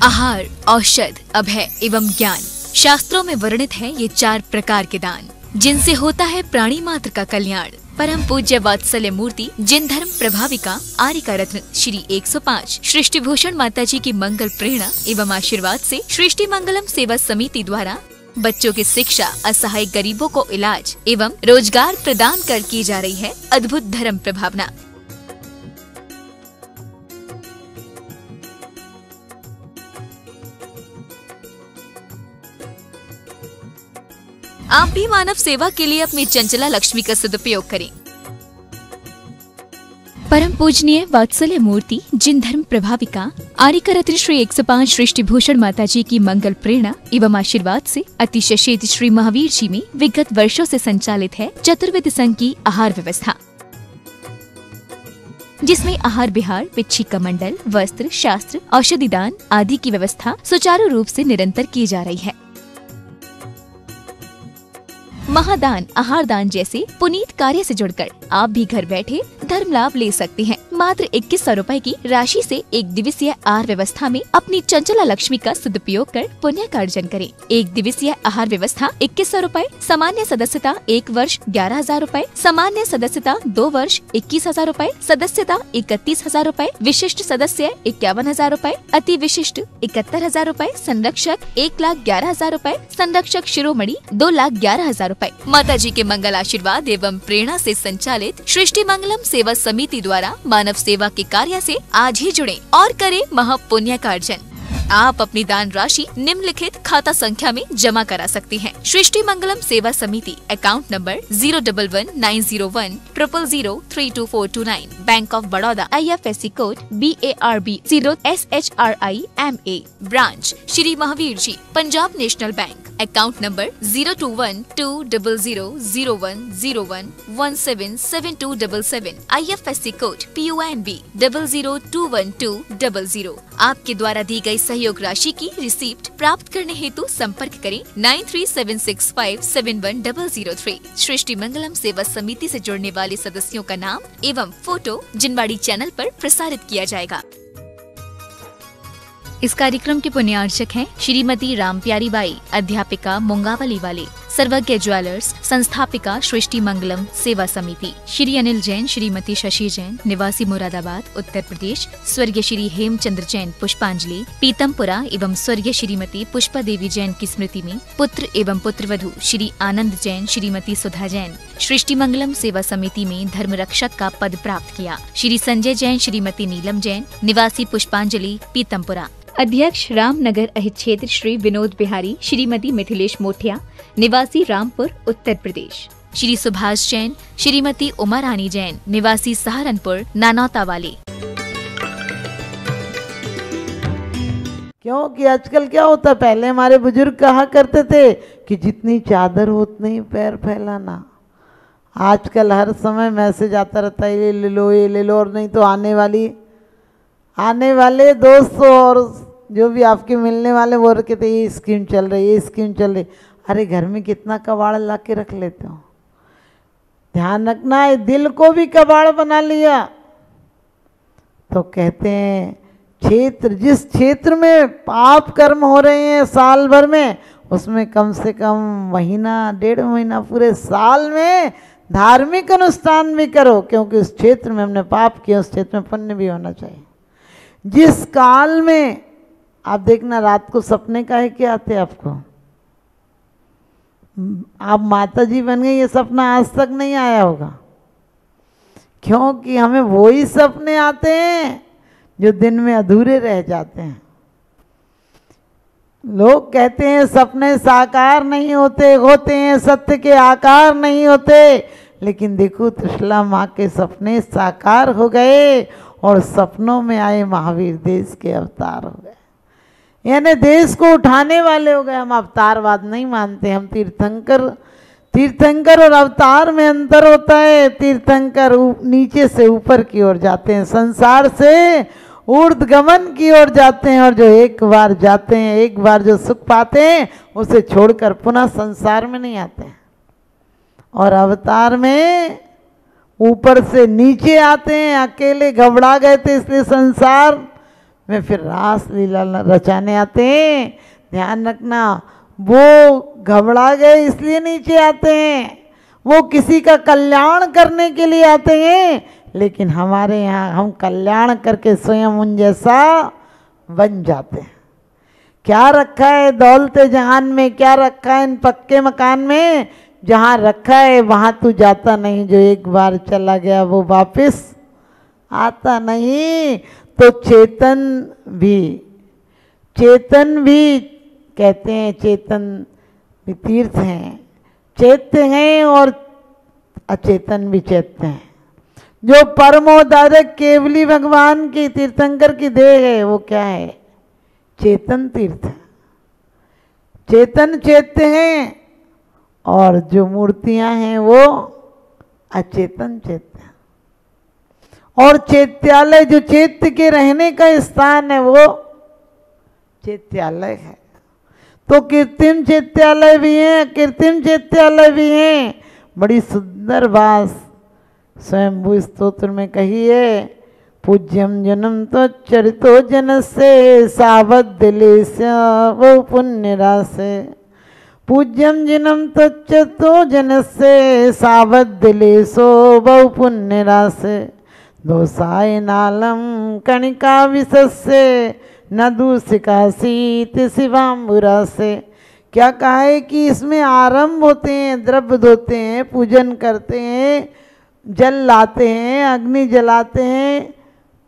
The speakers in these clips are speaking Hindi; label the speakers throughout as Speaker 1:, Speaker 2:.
Speaker 1: आहार, औषध, अभय एवं ज्ञान। शास्त्रों में वर्णित है ये 4 प्रकार के दान, जिनसे होता है प्राणी मात्र का कल्याण। परम पूज्य वात्सल्य मूर्ति जिन धर्म प्रभाविका आर्यका रत्न श्री 105 सृष्टि भूषण माता जी की मंगल प्रेरणा एवं आशीर्वाद से सृष्टि मंगलम सेवा समिति द्वारा बच्चों की शिक्षा, असहाय गरीबों को इलाज एवं रोजगार प्रदान कर की जा रही है अद्भुत धर्म प्रभावना। आप भी मानव सेवा के लिए अपनी चंचला लक्ष्मी का सदुपयोग करें। परम पूजनीय वात्सल्य मूर्ति जिन धर्म प्रभाविका आर्यका रत्न श्री 105 सृष्टि भूषण माता जी की मंगल प्रेरणा एवं आशीर्वाद से अतिशय शीत श्री महावीर जी में विगत वर्षों से संचालित है चतुर्वेद संघ की आहार व्यवस्था, जिसमें आहार विहार, पिच्छी मंडल, वस्त्र, शास्त्र, औषधि दान आदि की व्यवस्था सुचारू रूप से निरंतर की जा रही है। महादान, आहार दान जैसे पुनीत कार्य से जुड़कर आप भी घर बैठे धर्म लाभ ले सकते हैं। मात्र 2100 रुपए की राशि से 1 दिवसीय आहार व्यवस्था में अपनी चंचला लक्ष्मी का सदुपयोग कर पुण्य का अर्जन करें। 1 दिवसीय आहार व्यवस्था 2100 रुपए, सामान्य सदस्यता 1 वर्ष 11,000 रुपए, सामान्य सदस्यता 2 वर्ष 21,000 रुपए, सदस्यता 31,000 रुपए, विशिष्ट सदस्य 51,000 रुपए, अति विशिष्ट 71,000 रुपए, संरक्षक 1,11,000 रुपए, संरक्षक शिरोमणि 2,11,000 रुपए। माता जी के मंगल आशीर्वाद एवं प्रेरणा से संचालित सृष्टि मंगलम सेवा समिति द्वारा मानव सेवा के कार्य से आज ही जुड़े और करें महापुण्य का अर्जन। आप अपनी दान राशि निम्नलिखित खाता संख्या में जमा करा सकते हैं। सृष्टि Mangalam Seva Samiti, account number 011901000322429, bank of Baroda, IFSC code BARB 0SHRIMA, branch Shri Mahavir ji, Punjab National Bank, account number 02120000101177277, IFSC code PONB 0021200। आपके द्वारा दी गई सहयोग राशि की रिसीप्ट प्राप्त करने हेतु संपर्क करें 9376571003। सृष्टि मंगलम सेवा समिति से जुड़ने वाले सदस्यों का नाम एवं फोटो जिनवाड़ी चैनल पर प्रसारित किया जाएगा। इस कार्यक्रम के पुण्यार्चक हैं श्रीमती राम प्यारी बाई, अध्यापिका मुंगावली वाले, सर्वज्ञ ज्वेलर्स, संस्थापिका सृष्टि मंगलम सेवा समिति, श्री अनिल जैन, श्रीमती शशि जैन, निवासी मुरादाबाद उत्तर प्रदेश, स्वर्गीय श्री हेमचंद्र जैन पुष्पांजलि पीतमपुरा एवं स्वर्गीय श्रीमती पुष्पा देवी जैन की स्मृति में पुत्र एवं पुत्रवधू श्री आनंद जैन, श्रीमती सुधा जैन सृष्टि मंगलम सेवा समिति में धर्म रक्षक का पद प्राप्त किया। श्री संजय जैन, श्रीमती नीलम जैन, निवासी पुष्पांजलि पीतमपुरा। अध्यक्ष रामनगर अहित क्षेत्र श्री विनोद बिहारी, श्रीमती मिथिलेश मोठिया, निवासी रामपुर उत्तर प्रदेश। श्री सुभाष जैन, श्रीमती उमा रानी जैन, निवासी सहारनपुर नानौता वाले।
Speaker 2: क्योंकि आजकल क्या होता है, पहले हमारे बुजुर्ग कहा करते थे कि जितनी चादर हो उतने ही पैर फैलाना। आजकल हर समय मैसेज आता रहता है, ये ले लो, ये ले लो, और नहीं तो आने वाले दोस्तों और जो भी आपके मिलने वाले वो कहते ये स्कीम चल रही, ये स्कीम चल रही। अरे घर में कितना कबाड़ ला के रख लेते हो। ध्यान रखना है, दिल को भी कबाड़ बना लिया तो कहते हैं क्षेत्र, जिस क्षेत्र में पाप कर्म हो रहे हैं साल भर में, उसमें कम से कम महीना 1.5 महीना पूरे साल में धार्मिक अनुष्ठान भी करो, क्योंकि उस क्षेत्र में हमने पाप किया, उस क्षेत्र में पुण्य भी होना चाहिए। जिस काल में आप देखना रात को सपने का है क्या आते आपको, आप माता जी बन गई, ये सपना आज तक नहीं आया होगा, क्योंकि हमें वही सपने आते हैं जो दिन में अधूरे रह जाते हैं। लोग कहते हैं सपने साकार नहीं होते, होते हैं सत्य के आकार नहीं होते, लेकिन देखो त्रिशला माँ के सपने साकार हो गए और सपनों में आए महावीर देश के अवतार हो गए, यानी देश को उठाने वाले हो गए। हम अवतारवाद नहीं मानते, हम तीर्थंकर और अवतार में अंतर होता है। तीर्थंकर नीचे से ऊपर की ओर जाते हैं, संसार से ऊर्ध्वगमन की ओर जाते हैं, और जो एक बार जाते हैं, एक बार जो सुख पाते हैं उसे छोड़कर पुनः संसार में नहीं आते हैं। और अवतार में ऊपर से नीचे आते हैं। अकेले घबरा गए थे इसलिए संसार में फिर रास लीला रचाने आते हैं। ध्यान रखना, वो घबरा गए इसलिए नीचे आते हैं, वो किसी का कल्याण करने के लिए आते हैं। लेकिन हमारे यहाँ हम कल्याण करके स्वयं उन जैसा बन जाते हैं। क्या रखा है दौलत जहान में, क्या रखा है इन पक्के मकान में? जहाँ रखा है वहाँ तू जाता नहीं, जो एक बार चला गया वो वापस आता नहीं। तो चेतन भी कहते हैं, चेतन भी तीर्थ हैं, चैत्य हैं और अचेतन भी चैत्य हैं। जो परमोदारक केवली भगवान की तीर्थंकर की देह है वो क्या है? चेतन तीर्थ है, चेतन चैत्य हैं। और जो मूर्तियां हैं वो अचेतन चैत्य हैं। और चैत्यालय जो चैत्य के रहने का स्थान है वो चैत्यालय है। तो कृत्रिम चैत्यालय भी हैं, कृत्रिम चैत्यालय भी हैं। बड़ी सुंदर बात स्वयंभू स्तोत्र में कही है, पूज्यम जनम तो चरितो जनस्य सावधिलेश वो पुण्य रासे। पूज्यम जनम तो चरितो जनस्य सावधिलेशो बहु पुण्य रासे। दोषाय नालम कणिका विशस्य न दूषिकासीत शिवाम्बुरा से। क्या कहा है कि इसमें आरंभ होते हैं, द्रव्य धोते हैं, पूजन करते हैं, जल लाते हैं, अग्नि जलाते हैं,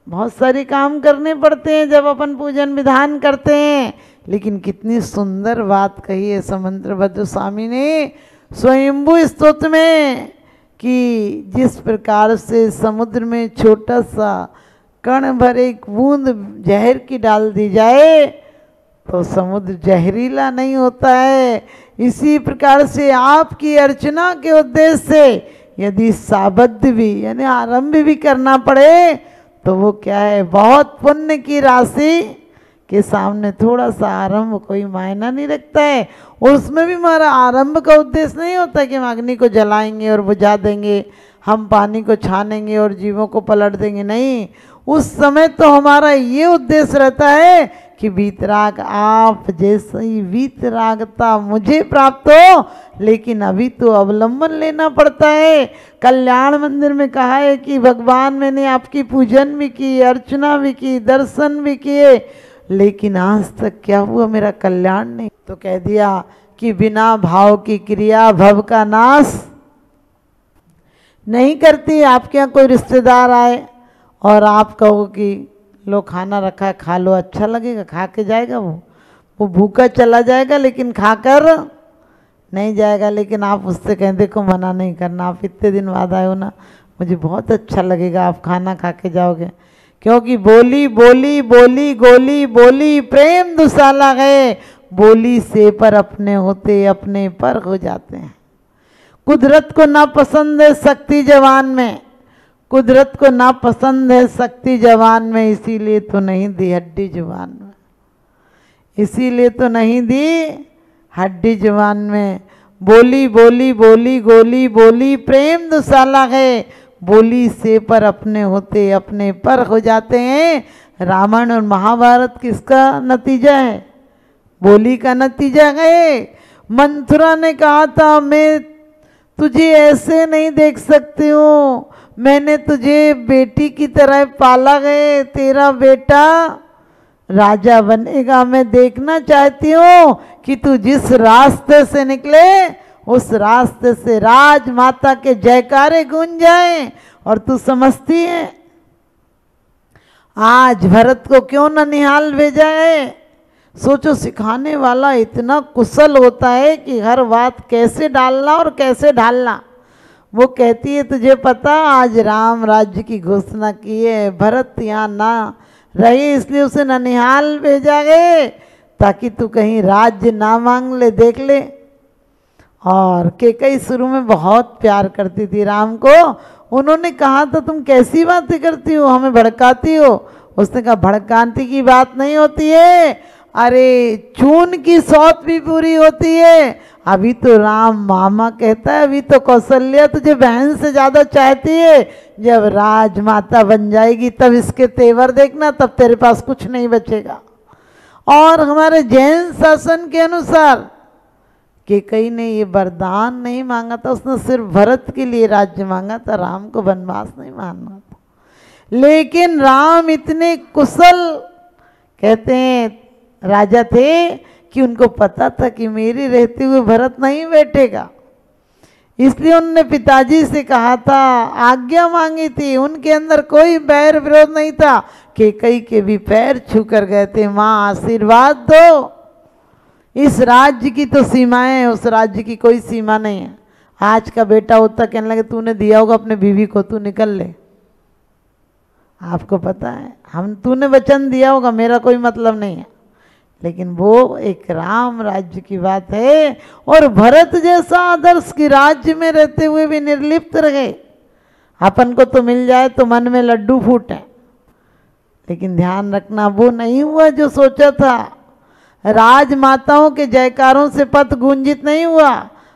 Speaker 2: बहुत सारे काम करने पड़ते हैं जब अपन पूजन विधान करते हैं। लेकिन कितनी सुंदर बात कही है समंत्रभद्र स्वामी ने स्वयंभू स्तोत्र में कि जिस प्रकार से समुद्र में छोटा सा कण भर एक बूंद जहर की डाल दी जाए तो समुद्र जहरीला नहीं होता है। इसी प्रकार से आपकी अर्चना के उद्देश्य से यदि साबद्ध भी यानी आरंभ भी करना पड़े तो वो क्या है, बहुत पुण्य की राशि के सामने थोड़ा सा आरंभ कोई मायना नहीं रखता है। और उसमें भी हमारा आरंभ का उद्देश्य नहीं होता कि हम अग्नि को जलाएंगे और बुझा देंगे, हम पानी को छानेंगे और जीवों को पलट देंगे। नहीं, उस समय तो हमारा ये उद्देश्य रहता है कि वीतराग आप जैसी वीतरागता मुझे प्राप्त हो। लेकिन अभी तो अवलंबन लेना पड़ता है। कल्याण मंदिर में कहा है कि भगवान मैंने आपकी पूजन भी की, अर्चना भी की, दर्शन भी किए, लेकिन आज तक क्या हुआ, मेरा कल्याण नहीं। तो कह दिया कि बिना भाव की क्रिया भव का नाश नहीं करती। आपके यहाँ कोई रिश्तेदार आए और आप कहो कि लो खाना रखा है खा लो, अच्छा लगेगा, खा के जाएगा वो भूखा चला जाएगा लेकिन खाकर नहीं जाएगा। लेकिन आप उससे कहें देखो मना नहीं करना, आप इतने दिन बाद आए हो ना, मुझे बहुत अच्छा लगेगा, आप खाना खा के जाओगे। क्योंकि बोली बोली बोली गोली बोली प्रेम दुसाला है, बोली से पर अपने होते अपने पर हो जाते हैं। कुदरत को ना पसंद है शक्ति जवान में, कुदरत को ना पसंद है शक्ति जवान में, इसीलिए तो नहीं दी हड्डी जवान में, इसीलिए तो नहीं दी हड्डी जवान में। बोली बोली बोली गोली बोली प्रेम दुसाला है, बोली से पर अपने होते अपने पर हो जाते हैं। रामायण और महाभारत किसका नतीजा है? बोली का नतीजा है। मंथुरा ने कहा था मैं तुझे ऐसे नहीं देख सकती हूँ, मैंने तुझे बेटी की तरह पाला है, तेरा बेटा राजा बनेगा, मैं देखना चाहती हूँ कि तू जिस रास्ते से निकले उस रास्ते से राजमाता के जयकारे गूंज जाएं। और तू समझती है आज भरत को क्यों ननिहाल भेजा है? सोचो, सिखाने वाला इतना कुशल होता है कि हर बात कैसे डालना और कैसे ढालना। वो कहती है तुझे पता आज राम राज्य की घोषणा की है, भरत यहाँ ना रहे इसलिए उसे ननिहाल भेजा गए ताकि तू कहीं राज्य ना मांग ले, देख ले। और केकई शुरू में बहुत प्यार करती थी राम को। उन्होंने कहा था तुम कैसी बातें करती हो, हमें भड़काती हो। उसने कहा भड़काने की बात नहीं होती है, अरे चून की सौत भी पूरी होती है। अभी तो राम मामा कहता है, अभी तो कौशल्या तुझे बहन से ज़्यादा चाहती है, जब राजमाता बन जाएगी तब इसके तेवर देखना, तब तेरे पास कुछ नहीं बचेगा। और हमारे जैन शासन के अनुसार कैकेयी ने ये वरदान नहीं मांगा था, उसने सिर्फ भरत के लिए राज्य मांगा था, राम को वनवास नहीं मांगना था। लेकिन राम इतने कुशल कहते हैं राजा थे कि उनको पता था कि मेरे रहते हुए भरत नहीं बैठेगा, इसलिए उन्होंने पिताजी से कहा था, आज्ञा मांगी थी, उनके अंदर कोई बैर विरोध नहीं था। कैकेयी के भी पैर छू कर गए थे, माँ आशीर्वाद दो, इस राज्य की तो सीमाएं हैं, उस राज्य की कोई सीमा नहीं है। आज का बेटा होता कहने लगे तूने दिया होगा अपने बीवी को, तू निकल ले, आपको पता है हम तूने वचन दिया होगा, मेरा कोई मतलब नहीं है। लेकिन वो एक राम राज्य की बात है, और भरत जैसा आदर्श की राज्य में रहते हुए भी निर्लिप्त रहे। अपन को तो मिल जाए तो मन में लड्डू फूटे, लेकिन ध्यान रखना वो नहीं हुआ जो सोचा था। राजमाताओं के जयकारों से पथ गूंजित नहीं हुआ।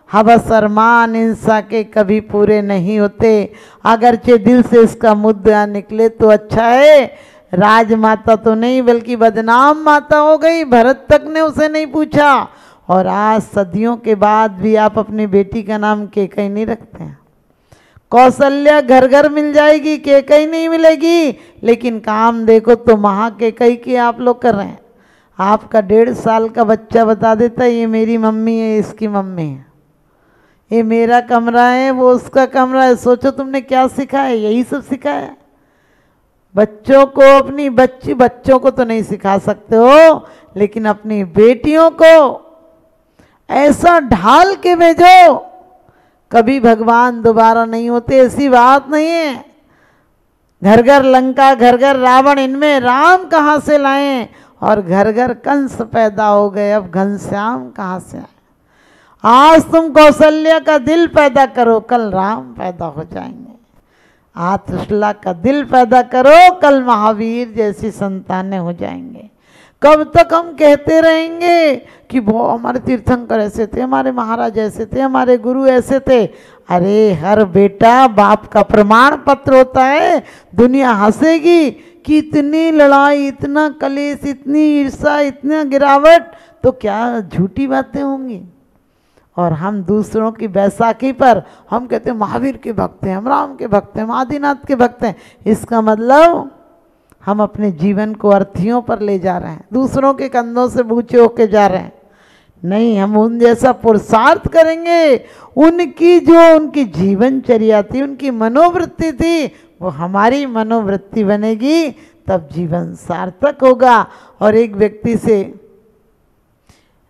Speaker 2: हवस अरमान इंसा के कभी पूरे नहीं होते, अगरचे दिल से इसका मुद्दा निकले तो अच्छा है। राजमाता तो नहीं बल्कि बदनाम माता हो गई, भरत तक ने उसे नहीं पूछा। और आज सदियों के बाद भी आप अपनी बेटी का नाम कैकेयी नहीं रखते हैं। कौशल्या घर घर मिल जाएगी, कैकेयी नहीं मिलेगी। लेकिन काम देखो तो महा कैकेयी की आप लोग कर रहे हैं। आपका 1.5 साल का बच्चा बता देता है ये मेरी मम्मी है, इसकी मम्मी है, ये मेरा कमरा है, वो उसका कमरा है। सोचो तुमने क्या सिखाया, यही सब सिखाया। बच्चों को अपनी बच्चों को तो नहीं सिखा सकते हो, लेकिन अपनी बेटियों को ऐसा ढाल के भेजो, कभी भगवान दोबारा नहीं होते, ऐसी बात नहीं है। घर घर लंका, घर घर रावण, इनमें राम कहाँ से लाएं? और घर घर कंस पैदा हो गए, अब घनश्याम कहाँ से आए? आज तुम कौशल्या का दिल पैदा करो, कल राम पैदा हो जाएंगे। आज त्रिशला का दिल पैदा करो, कल महावीर जैसी संतानें हो जाएंगे। कब तक हम कहते रहेंगे कि वो हमारे तीर्थंकर ऐसे थे, हमारे महाराज ऐसे थे, हमारे गुरु ऐसे थे? अरे हर बेटा बाप का प्रमाण पत्र होता है। दुनिया हंसेगी कि इतनी लड़ाई, इतना कलेश, इतनी ईर्षा, इतना गिरावट, तो क्या झूठी बातें होंगी? और हम दूसरों की बैसाखी पर हम कहते हैं महावीर के भक्त हैं, हम राम के भक्त हैं, हम आदिनाथ के भक्त हैं। इसका मतलब हम अपने जीवन को अर्थियों पर ले जा रहे हैं, दूसरों के कंधों से बूझे होके जा रहे हैं। नहीं, हम उन जैसा पुरुषार्थ करेंगे। उनकी जीवनचर्या थी, उनकी मनोवृत्ति थी, वो हमारी मनोवृत्ति बनेगी, तब जीवन सार्थक होगा। और एक व्यक्ति से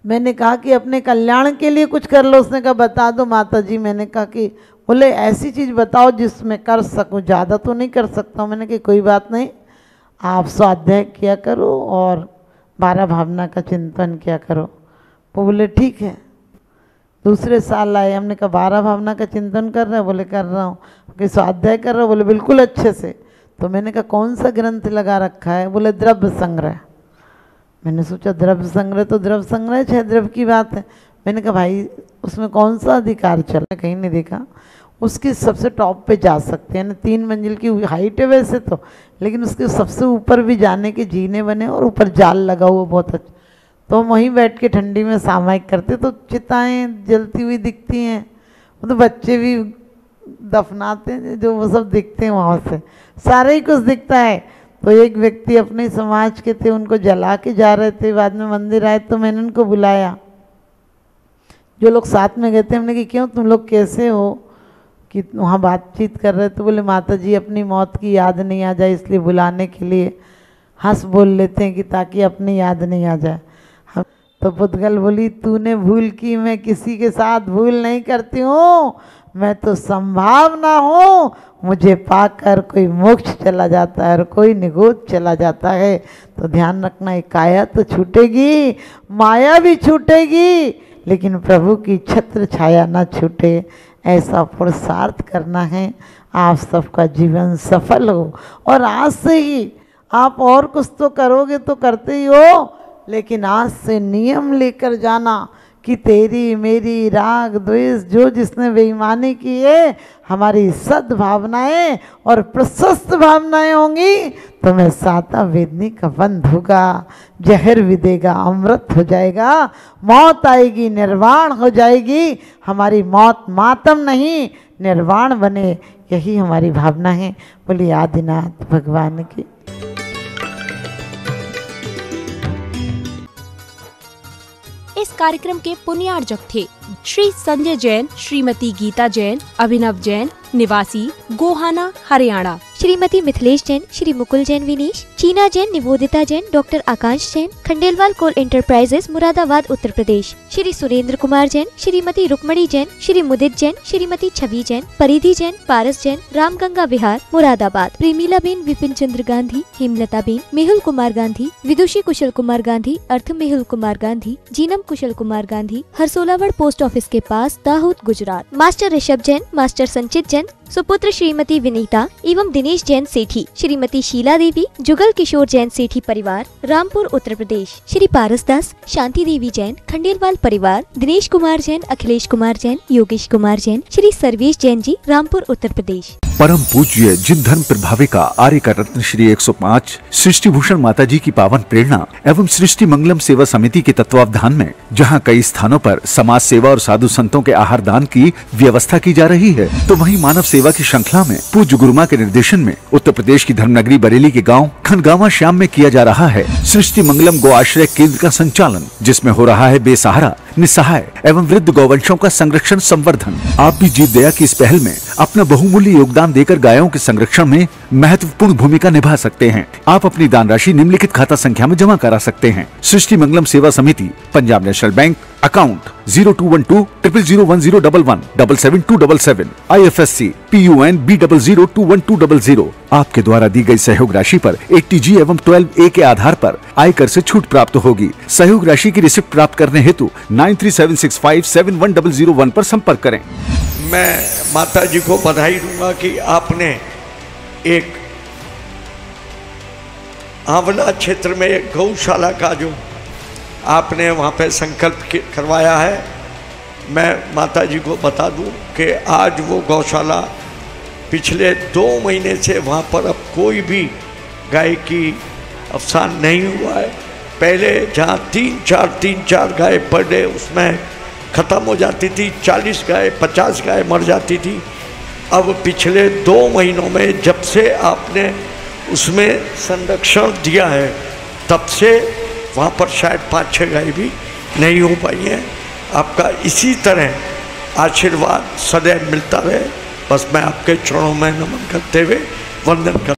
Speaker 2: मैंने कहा कि अपने कल्याण के लिए कुछ कर लो। उसने कहा बता दो माता जी। मैंने कहा कि बोले ऐसी चीज़ बताओ जिसमें कर सकूं, ज़्यादा तो नहीं कर सकता हूँ। मैंने कहा कोई बात नहीं, आप स्वाध्याय किया करो और 12 भावना का चिंतन किया करो। वो बोले ठीक है। दूसरे साल आए, हमने कहा 12 भावना का चिंतन कर रहे हैं? बोले कर रहा हूँ। कि स्वाध्याय कर रहे हो? बोले बिल्कुल अच्छे से। तो मैंने कहा कौन सा ग्रंथ लगा रखा है? बोले द्रव्य संग्रह। मैंने सोचा द्रव्य संग्रह तो द्रव्य संग्रह 6 द्रव्य की बात है। मैंने कहा भाई उसमें कौन सा अधिकार चल रहा है? कहीं नहीं देखा। उसके सबसे टॉप पे जा सकते हैं ना, 3 मंजिल की हाइट है वैसे तो, लेकिन उसके सबसे ऊपर भी जाने के जीने बने और ऊपर जाल लगा हुआ बहुत अच्छा। तो हम वहीं बैठ के ठंडी में सामायिक करते, तो चिताएँ जलती हुई दिखती हैं, तो बच्चे भी दफनाते हैं, जो वो सब दिखते हैं वहाँ से, सारे ही कुछ दिखता है। तो एक व्यक्ति अपने समाज के थे, उनको जला के जा रहे थे, बाद में मंदिर आए तो मैंने उनको बुलाया। जो लोग साथ में गए थे, हमने कहा क्यों तुम लोग कैसे हो, कि वहाँ बातचीत कर रहे थे। बोले माता जी अपनी मौत की याद नहीं आ जाए इसलिए बुलाने के लिए हंस बोल लेते हैं कि ताकि अपनी याद नहीं आ जाए। हम तो पुतगल बोली तूने भूल की, मैं किसी के साथ भूल नहीं करती हूँ, मैं तो संभावना हूँ, मुझे पाकर कोई मोक्ष चला जाता है और कोई निगोद चला जाता है। तो ध्यान रखना, एक काया तो छूटेगी, माया भी छूटेगी, लेकिन प्रभु की छत्र छाया ना छूटे, ऐसा पुरुषार्थ करना है। आप सबका जीवन सफल हो। और आज से ही आप और कुछ तो करोगे तो करते ही हो, लेकिन आज से नियम लेकर जाना कि तेरी मेरी राग द्वेष जो जिसने बेईमानी की है, हमारी सद्भावनाएं और प्रशस्त भावनाएं होंगी तो मैं साता वेदनी का बंध होगा, जहर भी देगा अमृत हो जाएगा, मौत आएगी निर्वाण हो जाएगी। हमारी मौत मातम नहीं निर्वाण बने, यही हमारी भावना है। बोलिए आदिनाथ भगवान की।
Speaker 3: इस कार्यक्रम के पुण्यार्जक थे श्री संजय जैन, श्रीमती गीता जैन, अभिनव जैन, निवासी गोहाना, हरियाणा,
Speaker 4: श्रीमती मिथिलेश जैन, श्री मुकुल जैन विनीश, चीना जैन, निवोदिता जैन, डॉक्टर आकांश जैन, खंडेलवाल कोल एंटरप्राइजेस, मुरादाबाद, उत्तर प्रदेश, श्री सुरेंद्र कुमार जैन, श्रीमती रुक्मणी जैन, श्री मुदित जैन, श्रीमती छवि जैन, परिधि जैन, पारस जैन, रामगंगा विहार, मुरादाबाद, प्रेमिला बेन, विपिन चंद्र गांधी, हेमलता बेन, मेहुल कुमार गांधी, विदुषी कुशल कुमार गांधी, अर्थ मेहुल कुमार गांधी, जीनम कुशल कुमार गांधी, हरसोलावड़ पोस्ट ऑफिस के पास, दाहोद, गुजरात, मास्टर ऋषभ जैन, मास्टर संचित जैन, सुपुत्र श्रीमती विनीता एवं दिनेश जैन सेठी, श्रीमती शीला देवी, जुगल किशोर जैन सेठी परिवार, रामपुर, उत्तर प्रदेश, श्री पारस दास, शांति देवी जैन, खंडेलवाल परिवार, दिनेश कुमार जैन, अखिलेश कुमार जैन, योगेश कुमार जैन, श्री सर्वेश जैन जी, रामपुर, उत्तर प्रदेश।
Speaker 5: परम पूज्य जिन धर्म प्रभाविका आर्य का रत्न श्री 105 सृष्टि भूषण माता जी की पावन प्रेरणा एवं सृष्टि मंगलम सेवा समिति के तत्वावधान में जहां कई स्थानों पर समाज सेवा और साधु संतों के आहार दान की व्यवस्था की जा रही है, तो वहीं मानव सेवा की श्रृंखला में पूज्य गुरुमा के निर्देशन में उत्तर प्रदेश की धर्मनगरी बरेली के गाँव खनगावा श्याम में किया जा रहा है सृष्टि मंगलम गो आश्रय केंद्र का संचालन, जिसमें हो रहा है बेसहारा, निसहाय एवं वृद्ध गौवंशों का संरक्षण संवर्धन। आप भी जीत दया की इस पहल में अपना बहुमूल्य योगदान देकर गायों के संरक्षण में महत्वपूर्ण भूमिका निभा सकते हैं। आप अपनी दान राशि निम्नलिखित खाता संख्या में जमा करा सकते हैं। सृष्टि मंगलम सेवा समिति, Punjab National Bank, account 0212001111777277, IFSC PUN B00212000। आपके द्वारा दी गई सहयोग राशि पर 80G एवं 12A के आधार पर आयकर से छूट प्राप्त होगी। सहयोग राशि की रिसिप्ट प्राप्त करने हेतु 9376571001 पर संपर्क करें।
Speaker 6: मैं माता जी को बधाई दूंगा कि आपने एक आंवला क्षेत्र में एक गौशाला का जो आपने वहाँ पे संकल्प करवाया है, मैं माता जी को बता दूं कि आज वो गौशाला पिछले 2 महीने से वहाँ पर अब कोई भी गाय की अवसान नहीं हुआ है। पहले जहाँ 3-4 गाय पर डे उसमें ख़त्म हो जाती थी, 40 गाय 50 गाय मर जाती थी। अब पिछले 2 महीनों में जब से आपने उसमें संरक्षण दिया है तब से वहाँ पर शायद 5-6 गाय भी नहीं हो पाई हैं। आपका इसी तरह आशीर्वाद सदैव मिलता रहे, बस मैं आपके चरणों में नमन करते हुए वंदन कर